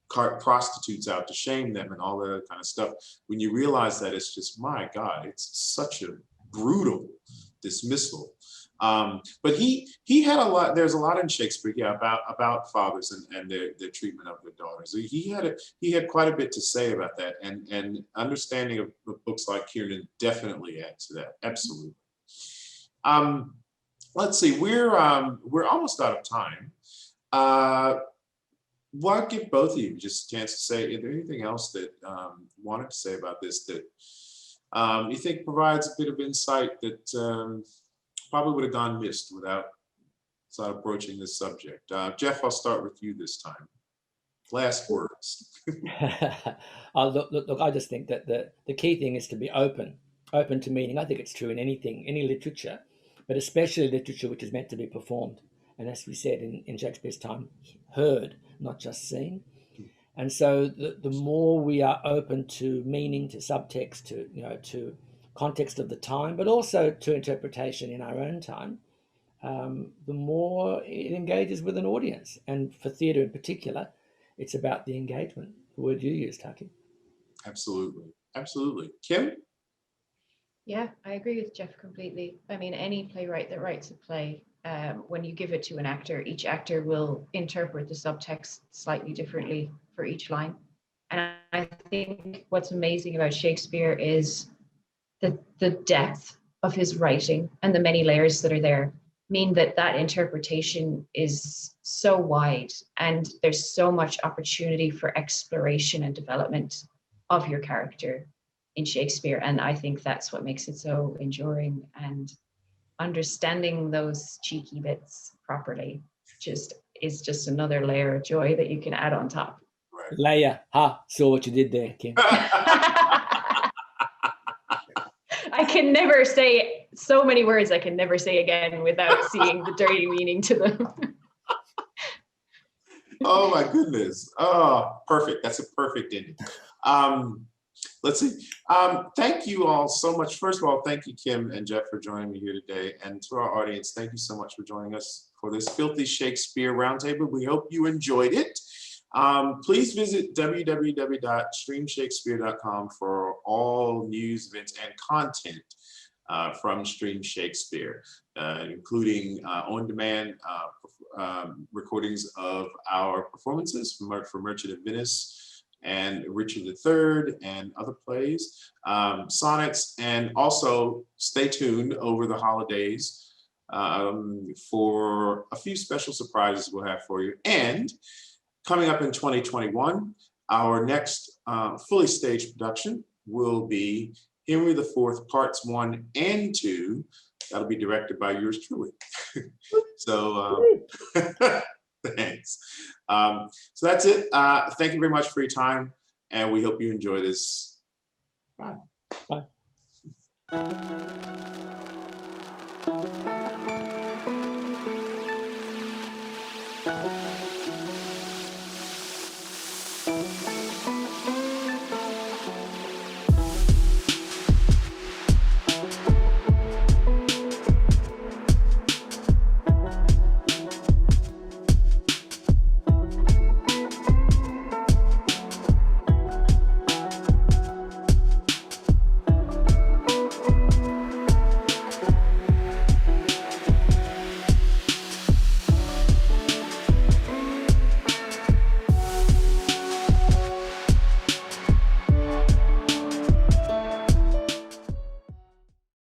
cart prostitutes out to shame them and all that other kind of stuff. When you realize that, it's just, my God, it's such a brutal dismissal. But he had a lot. There's a lot in Shakespeare, about fathers and their treatment of their daughters. He had quite a bit to say about that, and understanding of books like Kiernan definitely adds to that. Absolutely. Let's see. We're almost out of time. Well, I'll give both of you just a chance to say, is there anything else that wanted to say about this that you think provides a bit of insight that probably would have gone missed without approaching this subject? Geoff, I'll start with you this time. Last words. Look, I just think that the key thing is to be open to meaning. I think it's true in anything, any literature, but especially literature which is meant to be performed. And as we said in Shakespeare's time, heard, not just seen. And so the more we are open to meaning, to subtext, to context of the time, but also to interpretation in our own time, the more it engages with an audience. And for theatre in particular, it's about the engagement, the word you used, Haki. Absolutely. Kim? Yeah, I agree with Geoff completely. I mean, any playwright that writes a play, when you give it to an actor, each actor will interpret the subtext slightly differently for each line. And I think what's amazing about Shakespeare is the depth of his writing and the many layers that are there mean that interpretation is so wide, and there's so much opportunity for exploration and development of your character in Shakespeare. And I think that's what makes it so enduring, and understanding those cheeky bits properly is just another layer of joy that you can add on top. Right. Layer. Saw what you did there, Kim. I can never say so many words I can never say again without seeing the dirty meaning to them. Oh my goodness. Oh, perfect. That's a perfect ending. Let's see. Thank you all so much. First of all, thank you, Kim and Geoff, for joining me here today. And to our audience, thank you so much for joining us for this Filthy Shakespeare Roundtable. We hope you enjoyed it. Please visit www.streamshakespeare.com for all news, events, and content from Stream Shakespeare, including on-demand recordings of our performances for Merchant of Venice and Richard III and other plays, sonnets, and also stay tuned over the holidays for a few special surprises we'll have for you. And coming up in 2021, our next fully staged production will be Henry IV, Parts 1 and 2. That'll be directed by yours truly. So thanks. So that's it. Thank you very much for your time, and we hope you enjoy this. Bye. Bye.